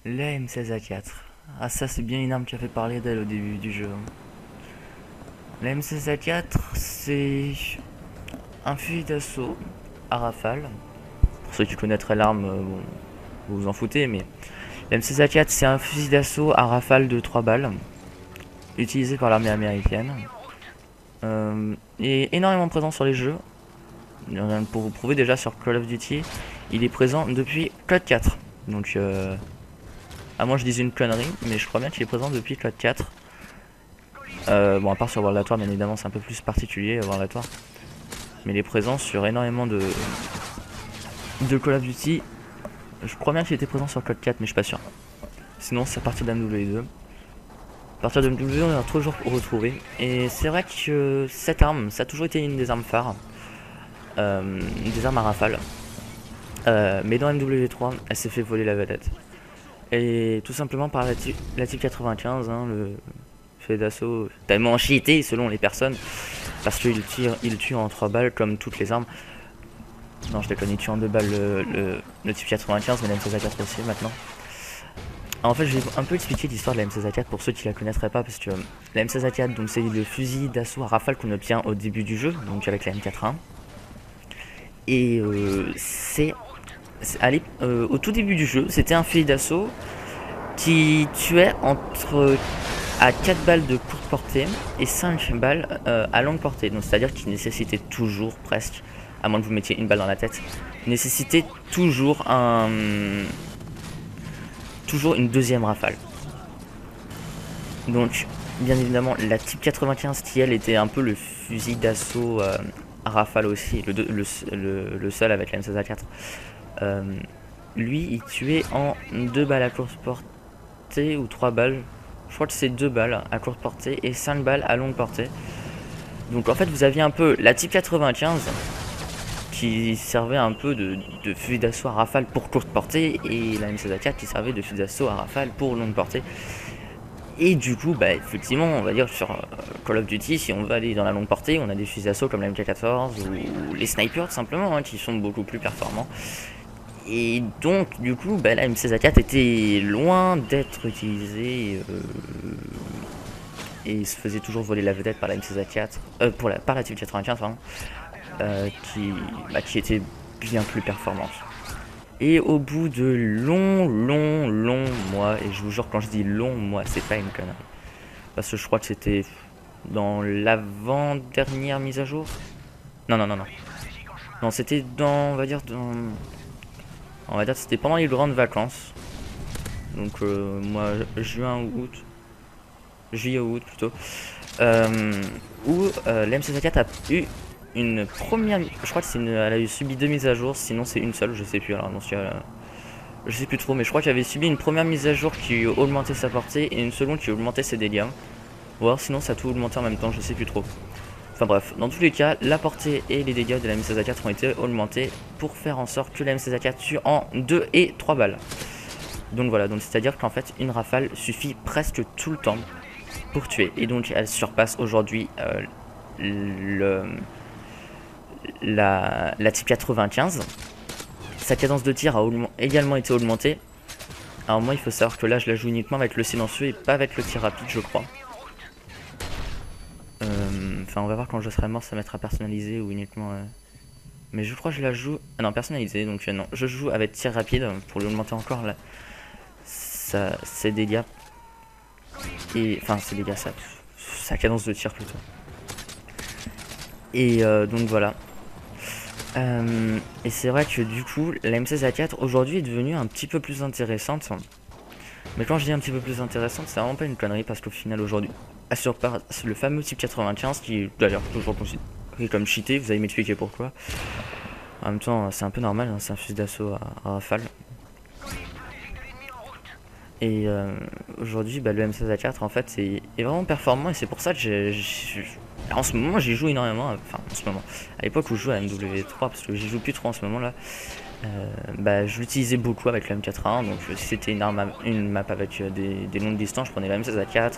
La M16A4. Ah ça c'est bien une arme qui a fait parler d'elle au début du jeu. La M16A4 c'est un fusil d'assaut à rafale. Pour ceux qui connaîtraient l'arme, bon, vous vous en foutez, mais la M16A4 c'est un fusil d'assaut à rafale de 3 balles, utilisé par l'armée américaine. Il est énormément présent sur les jeux. Pour vous prouver déjà sur Call of Duty, il est présent depuis Code 4. Donc à moins je dise une connerie, mais je crois bien qu'il est présent depuis Code 4. Bon, à part sur World at War, bien évidemment, c'est un peu plus particulier, World at War. Mais il est présent sur énormément de Call of Duty. Je crois bien qu'il était présent sur Code 4, mais je suis pas sûr. Sinon, c'est à partir de MW2. À partir de MW2, on l'a toujours retrouvé. Et c'est vrai que cette arme, ça a toujours été une des armes phares. Des armes à rafale. Mais dans MW3, elle s'est fait voler la vedette. Et tout simplement par la type 95, hein, le fait d'assaut tellement cheaté selon les personnes. Parce qu'il tue en 3 balles comme toutes les armes. Non, je déconne, il tue en 2 balles le type 95, mais la M16A4 aussi maintenant. Alors, en fait, je vais un peu expliquer l'histoire de la M16A4 pour ceux qui la connaîtraient pas, parce que la M16A4, donc c'est le fusil d'assaut à rafale qu'on obtient au début du jeu, donc avec la M41. Et au tout début du jeu, c'était un fusil d'assaut qui tuait à 4 balles de courte portée et 5 balles à longue portée. Donc c'est-à-dire qu'il nécessitait toujours presque, à moins que vous mettiez une balle dans la tête, nécessitait toujours une deuxième rafale. Donc bien évidemment la type 95 qui elle était un peu le fusil d'assaut à rafale aussi, le seul avec la M16A4. Lui il tuait en 2 balles à courte portée ou 3 balles. Je crois que c'est 2 balles à courte portée et 5 balles à longue portée. Donc en fait vous aviez un peu la type 95 qui servait un peu de fusil d'assaut à rafale pour courte portée et la M16A4 qui servait de fusil d'assaut à rafale pour longue portée. Et du coup, bah, effectivement, on va dire sur Call of Duty, si on veut aller dans la longue portée, on a des fusils d'assaut comme la MK14 ou les snipers tout simplement, hein, qui sont beaucoup plus performants. Et donc, du coup, bah, la M16A4 était loin d'être utilisée et se faisait toujours voler la vedette par la M16A4, par la Type 95, pardon, qui était bien plus performante. Et au bout de longs mois, et je vous jure, quand je dis longs mois, c'est pas une connerie. Parce que je crois que c'était dans l'avant-dernière mise à jour. Non. Non, c'était dans, on va dire que c'était pendant les grandes vacances. Donc, juillet ou août plutôt. Où la M16A4 a eu une première, je crois que elle a eu subi 2 mises à jour, sinon c'est une seule, je sais plus. Alors, non, je sais plus trop, mais je crois qu'elle avait subi une première mise à jour qui augmentait sa portée et une seconde qui augmentait ses dégâts. Ou alors sinon ça a tout augmenté en même temps, je sais plus trop. Enfin bref, dans tous les cas, la portée et les dégâts de la M16A4 ont été augmentés pour faire en sorte que la M16A4 tue en 2 et 3 balles. Donc voilà, donc c'est-à-dire qu'en fait une rafale suffit presque tout le temps pour tuer. Et donc elle surpasse aujourd'hui la type 95. Sa cadence de tir a également été augmentée. Alors moi il faut savoir que là je la joue uniquement avec le silencieux et pas avec le tir rapide je crois. Enfin on va voir quand je serai mort ça mettra personnalisé ou uniquement... Mais je crois que je la joue... Ah non personnalisé donc non. Je joue avec tir rapide pour lui augmenter encore ses dégâts. Et... Enfin ses dégâts, sa cadence de tir plutôt. Et donc voilà. Et c'est vrai que du coup la M16A4 aujourd'hui est devenue un petit peu plus intéressante. Mais quand je dis un petit peu plus intéressante, c'est vraiment pas une connerie parce qu'au final aujourd'hui, elle surpasse le fameux type 95 qui est d'ailleurs toujours considéré comme cheaté, vous allez m'expliquer pourquoi. En même temps, c'est un peu normal, hein, c'est un fusil d'assaut à rafale. Et aujourd'hui, bah, le M16A4 en fait est vraiment performant et c'est pour ça que en ce moment j'y joue énormément. Enfin, en ce moment, à l'époque où je joue à MW3, parce que j'y joue plus trop en ce moment là. Bah, je l'utilisais beaucoup avec le M4A1, donc si c'était une map avec des longues distances, je prenais la M16A4,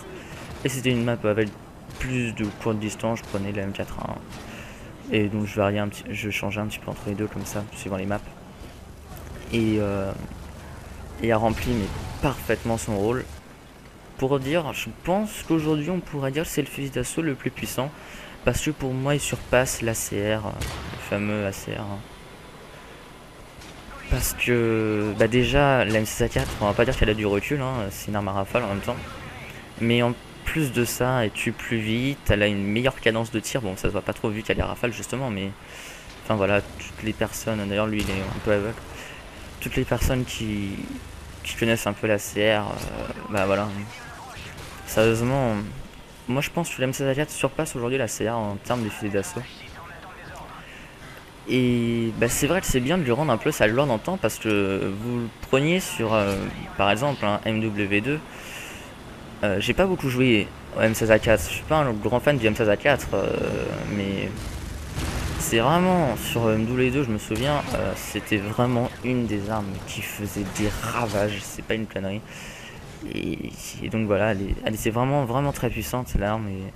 et si c'était une map avec plus de courtes distances, je prenais la M4A1. Et donc je changeais un petit peu entre les deux comme ça, suivant les maps. Et a rempli mais parfaitement son rôle. Pour dire, je pense qu'aujourd'hui on pourrait dire que c'est le fusil d'assaut le plus puissant. Parce que pour moi il surpasse l'ACR, le fameux ACR. Parce que bah déjà la M16A4, on va pas dire qu'elle a du recul, hein, c'est une arme à rafale en même temps. Mais en plus de ça, elle tue plus vite, elle a une meilleure cadence de tir. Bon, ça se voit pas trop vu qu'elle est rafale justement, mais enfin voilà, toutes les personnes, d'ailleurs lui il est un peu aveugle, toutes les personnes qui connaissent un peu la CR, bah voilà. Sérieusement, moi je pense que la M16A4 surpasse aujourd'hui la CR en termes de fusils d'assaut. Et bah, c'est vrai que c'est bien de lui rendre un peu sa gloire dans le temps parce que vous le preniez sur par exemple un MW2. J'ai pas beaucoup joué au M16A4, je suis pas un grand fan du M16A4, mais c'est vraiment sur MW2, je me souviens, c'était vraiment une des armes qui faisait des ravages, c'est pas une connerie. Et donc voilà, elle était vraiment très puissante l'arme et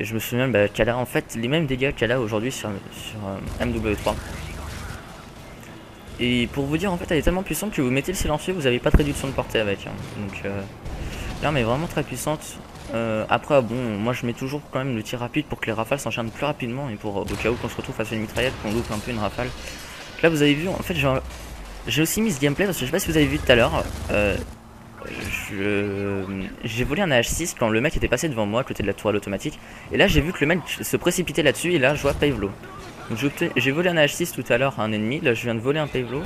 je me souviens bah, qu'elle a en fait les mêmes dégâts qu'elle a aujourd'hui sur MW3. Et pour vous dire en fait elle est tellement puissante que vous mettez le silencieux, vous avez pas de réduction de portée avec. Hein. Donc l'arme est vraiment très puissante. Après bon, moi je mets toujours quand même le tir rapide pour que les rafales s'enchaînent plus rapidement et pour au cas où qu'on se retrouve face à une mitraillette, qu'on loupe un peu une rafale. Là vous avez vu en fait j'ai aussi mis ce gameplay parce que je sais pas si vous avez vu tout à l'heure. J'ai volé un AH6 quand le mec était passé devant moi à côté de la tourelle automatique. Et là j'ai vu que le mec se précipitait là-dessus et là je vois Pavelo. Donc j'ai volé un AH6 tout à l'heure à un ennemi, là je viens de voler un Pavelo.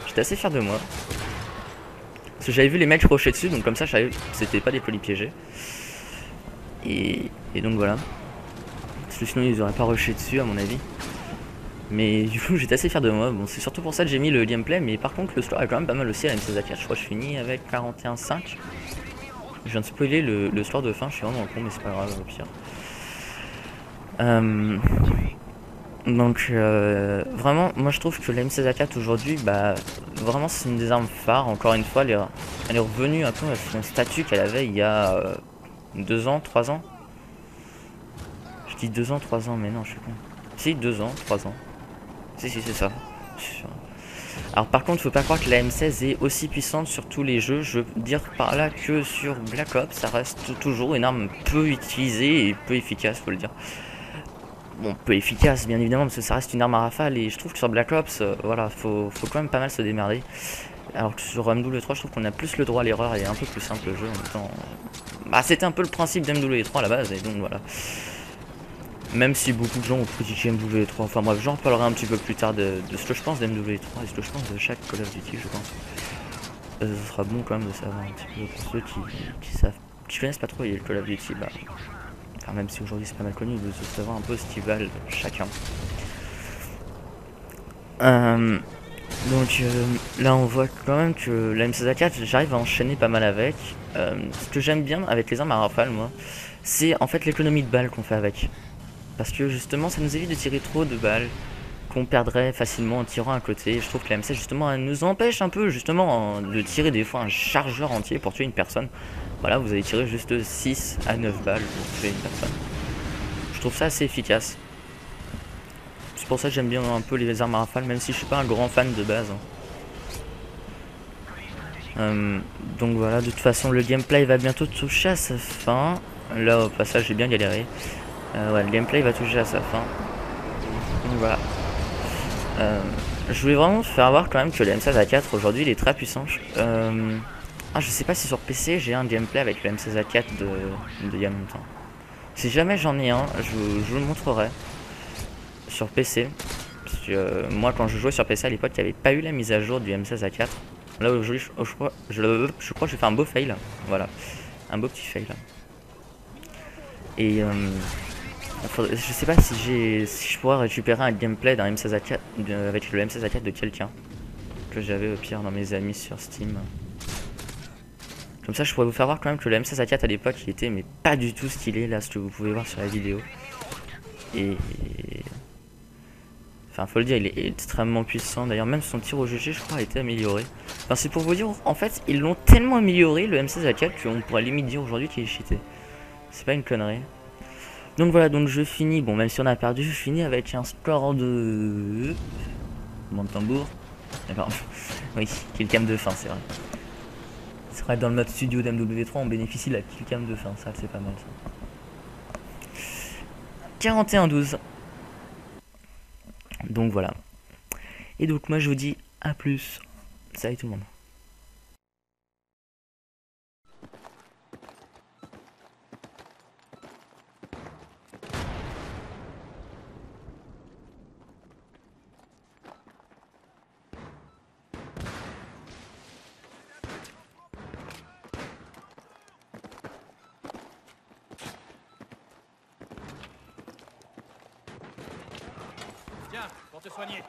J'étais assez fier de moi. Parce que j'avais vu les mecs rusher dessus, donc comme ça je savais que c'était pas des colis piégés. Et donc voilà. Parce que sinon ils auraient pas rushé dessus à mon avis. Mais du coup j'étais assez fier de moi, bon c'est surtout pour ça que j'ai mis le gameplay, mais par contre le score est quand même pas mal aussi à la M16A4, je crois que je finis avec 41,5. Je viens de spoiler le score de fin, je suis vraiment con mais c'est pas grave au pire. Donc vraiment moi je trouve que la M16A4 aujourd'hui bah vraiment c'est une des armes phares, encore une fois elle est revenue un peu à son statut qu'elle avait il y a 2 ans, 3 ans. Je dis 2 ans, 3 ans mais non je suis con. Si 2 ans, 3 ans. Si c'est ça. Alors par contre faut pas croire que la M16 est aussi puissante sur tous les jeux. Je veux dire par là que sur Black Ops ça reste toujours une arme peu utilisée et peu efficace, faut le dire. Bon, peu efficace bien évidemment parce que ça reste une arme à rafale et je trouve que sur Black Ops voilà faut quand même pas mal se démerder. Alors que sur MW3 je trouve qu'on a plus le droit à l'erreur et un peu plus simple le jeu en même temps. Bah c'était un peu le principe d'MW3 à la base et donc voilà. Même si beaucoup de gens ont critiqué MW3, enfin bref, j'en reparlerai un petit peu plus tard de ce que je pense d'MW3 et ce que je pense de chaque Call of Duty, je pense. Ce sera bon quand même de savoir un petit peu pour ceux qui connaissent pas trop le Call of Duty, bah, enfin même si aujourd'hui c'est pas mal connu, de savoir un peu ce qu'ils valent chacun. Donc là on voit quand même que la M16A4 j'arrive à enchaîner pas mal avec. Ce que j'aime bien avec les armes à rafale moi, c'est en fait l'économie de balles qu'on fait avec. Parce que justement ça nous évite de tirer trop de balles qu'on perdrait facilement en tirant à côté. Je trouve que la M16 justement elle nous empêche un peu justement de tirer des fois un chargeur entier pour tuer une personne. Voilà, vous allez tirer juste 6 à 9 balles pour tuer une personne. Je trouve ça assez efficace. C'est pour ça que j'aime bien un peu les armes à rafale, même si je suis pas un grand fan de base. Donc voilà, de toute façon le gameplay va bientôt toucher à sa fin. Là au passage j'ai bien galéré. Ouais, le gameplay va toucher à sa fin. Donc voilà. Je voulais vraiment faire voir quand même que le M16A4 aujourd'hui il est très puissant. Je sais pas si sur PC j'ai un gameplay avec le M16A4 de il y a longtemps. Si jamais j'en ai un, je vous le montrerai sur PC. Parce que moi quand je jouais sur PC à l'époque il n'y avait pas eu la mise à jour du M16A4. Là aujourd'hui je crois que je vais faire un beau fail. Voilà. Un beau petit fail. Et je sais pas si je pourrais récupérer un gameplay d'un M16A4 avec le M16A4 de quelqu'un que j'avais au pire dans mes amis sur Steam. Comme ça je pourrais vous faire voir quand même que le M16A4 à l'époque il était mais pas du tout stylé là ce que vous pouvez voir sur la vidéo. Et enfin faut le dire il est extrêmement puissant, d'ailleurs même son tir au GG je crois a été amélioré. Enfin c'est pour vous dire en fait ils l'ont tellement amélioré le M16A4 qu'on pourrait limite dire aujourd'hui qu'il est cheaté. C'est pas une connerie. Donc voilà, donc je finis, bon même si on a perdu, je finis avec un score de... Bon de tambour. D'accord. Oui, qui est le cam de fin, c'est vrai. C'est vrai, dans le mode studio d'MW3, on bénéficie de la killcam de fin. Ça, c'est pas mal ça. 41-12. Donc voilà. Et donc moi je vous dis à plus. Salut tout le monde. Tiens, pour te soigner.